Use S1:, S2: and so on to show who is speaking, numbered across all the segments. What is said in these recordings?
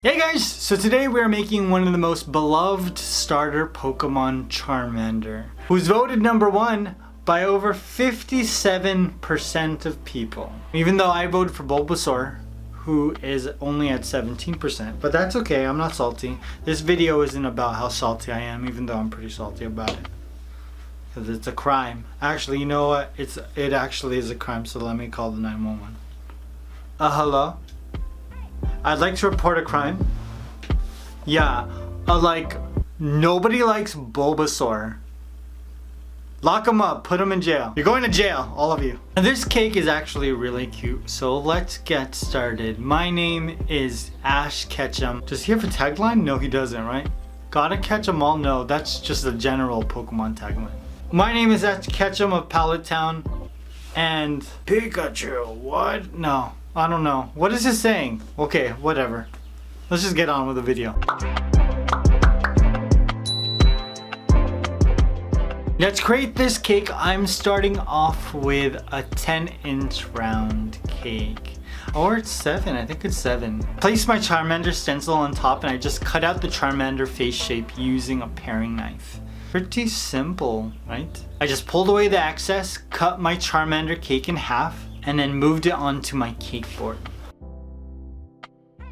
S1: Hey guys! So today we are making one of the most beloved starter Pokemon, Charmander, who's voted number 1 by over 57% of people. Even though I voted for Bulbasaur, who is only at 17%. But that's okay, I'm not salty. This video isn't about how salty I am, even though I'm pretty salty about it. Because it's a crime. Actually, you know what? It actually is a crime, so let me call the 911. Hello? I'd like to report a crime. Yeah, nobody likes Bulbasaur. Lock him up, put him in jail. You're going to jail, all of you. And this cake is actually really cute, so let's get started. My name is Ash Ketchum. Does he have a tagline? No, he doesn't, right? Gotta catch 'em all? No, that's just a general Pokemon tagline. My name is Ash Ketchum of Pallet Town, and PIKACHU, what? No. I don't know. What is this saying? Okay, whatever. Let's just get on with the video. Now to create this cake, I'm starting off with a 10-inch round cake. Or it's 7, I think it's 7. Place my Charmander stencil on top and I just cut out the Charmander face shape using a paring knife. Pretty simple, right? I just pulled away the excess, cut my Charmander cake in half, and then moved it onto my cake board.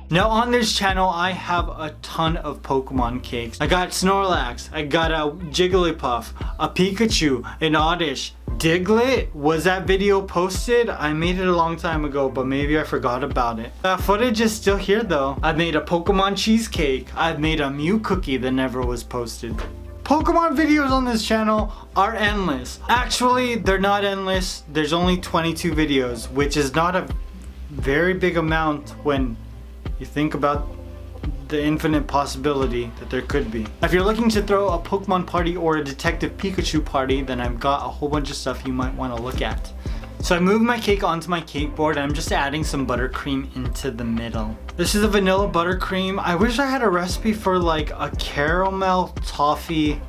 S1: Now on this channel I have a ton of Pokemon cakes. I got Snorlax, I got a Jigglypuff, a Pikachu, an Oddish, Diglett. Was that video posted? I made it a long time ago, but maybe I forgot about it. That footage is still here though. I've made a Pokemon cheesecake. I've made a Mew cookie that never was posted. Pokemon videos on this channel are endless. Actually, they're not endless. There's only 22 videos, which is not a very big amount when you think about the infinite possibility that there could be. If you're looking to throw a Pokemon party or a Detective Pikachu party, then I've got a whole bunch of stuff you might want to look at. So I moved my cake onto my cake board and I'm just adding some buttercream into the middle. This is a vanilla buttercream. I wish I had a recipe for like a caramel toffee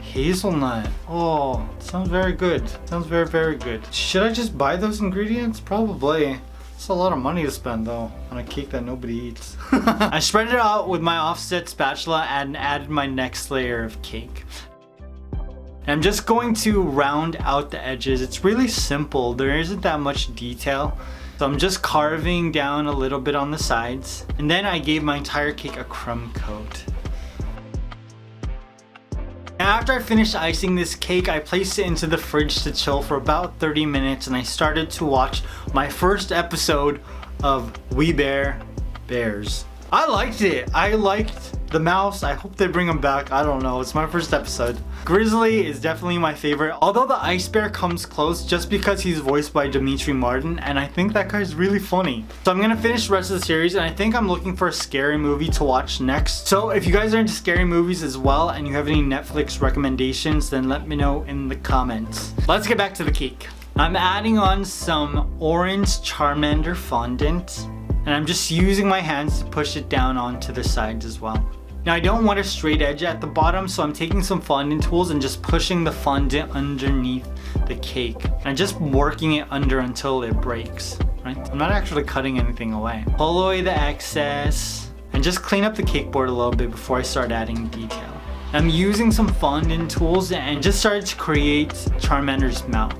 S1: hazelnut. Oh, sounds very good. Sounds very, very good. Should I just buy those ingredients? Probably. It's a lot of money to spend though on a cake that nobody eats. I spread it out with my offset spatula and added my next layer of cake. I'm just going to round out the edges. It's really simple. There isn't that much detail. So I'm just carving down a little bit on the sides. And then I gave my entire cake a crumb coat. And after I finished icing this cake, I placed it into the fridge to chill for about 30 minutes and I started to watch my first episode of We Bare Bears. I liked it. I liked the mouse. I hope they bring him back. I don't know. It's my first episode. Grizzly is definitely my favorite. Although the Ice Bear comes close just because he's voiced by Dimitri Martin and I think that guy's really funny. So I'm gonna finish the rest of the series and I think I'm looking for a scary movie to watch next. So if you guys are into scary movies as well and you have any Netflix recommendations, then let me know in the comments. Let's get back to the cake. I'm adding on some orange Charmander fondant. And I'm just using my hands to push it down onto the sides as well. Now I don't want a straight edge at the bottom, so I'm taking some fondant tools and just pushing the fondant underneath the cake. And just working it under until it breaks, right? I'm not actually cutting anything away. Pull away the excess and just clean up the cake board a little bit before I start adding detail. I'm using some fondant tools and just started to create Charmander's mouth.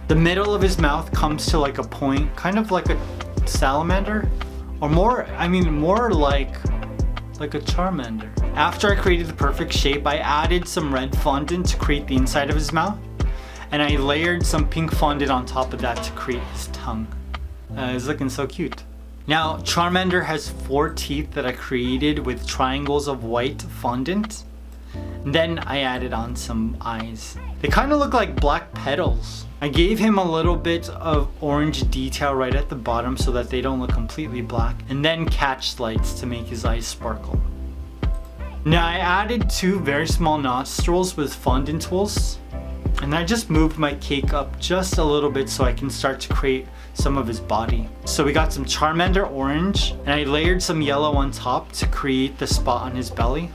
S1: The middle of his mouth comes to like a point, kind of like a salamander, or more like a Charmander. After I created the perfect shape, I added some red fondant to create the inside of his mouth, and I layered some pink fondant on top of that to create his tongue. He's looking so cute. Now Charmander has 4 teeth that I created with triangles of white fondant. Then I added on some eyes. They kind of look like black petals. I gave him a little bit of orange detail right at the bottom so that they don't look completely black, and then catch lights to make his eyes sparkle. Now I added 2 very small nostrils with fondant tools, and I just moved my cake up just a little bit so I can start to create some of his body. So we got some Charmander orange, and I layered some yellow on top to create the spot on his belly,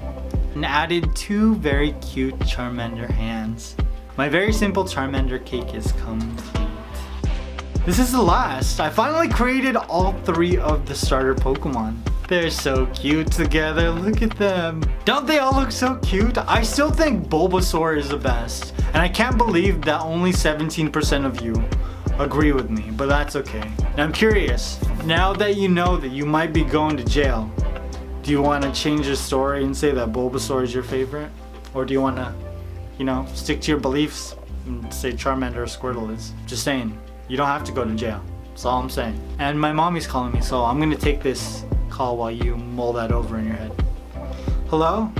S1: and added 2 very cute Charmander hands. My very simple Charmander cake is complete. This is the last. I finally created all 3 of the starter Pokemon. They're so cute together. Look at them. Don't they all look so cute? I still think Bulbasaur is the best. And I can't believe that only 17% of you agree with me, but that's okay. Now I'm curious, now that you know that you might be going to jail, do you want to change your story and say that Bulbasaur is your favorite? Or do you want to, you know, stick to your beliefs and say Charmander or Squirtle is? Just saying, you don't have to go to jail. That's all I'm saying. And my mommy's calling me, so I'm gonna take this call while you mull that over in your head. Hello?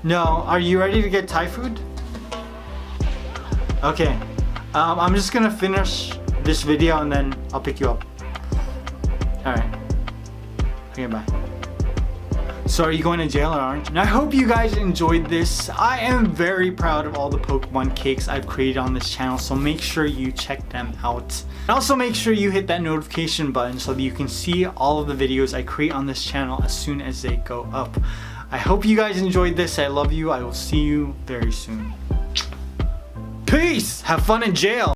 S1: No, are you ready to get Thai food? Okay, I'm just gonna finish this video and then I'll pick you up. Alright. Okay, bye. So are you going to jail or aren't you? And I hope you guys enjoyed this. I am very proud of all the Pokemon cakes I've created on this channel, so make sure you check them out. And also make sure you hit that notification button so that you can see all of the videos I create on this channel as soon as they go up. I hope you guys enjoyed this. I love you. I will see you very soon. Peace! Have fun in jail!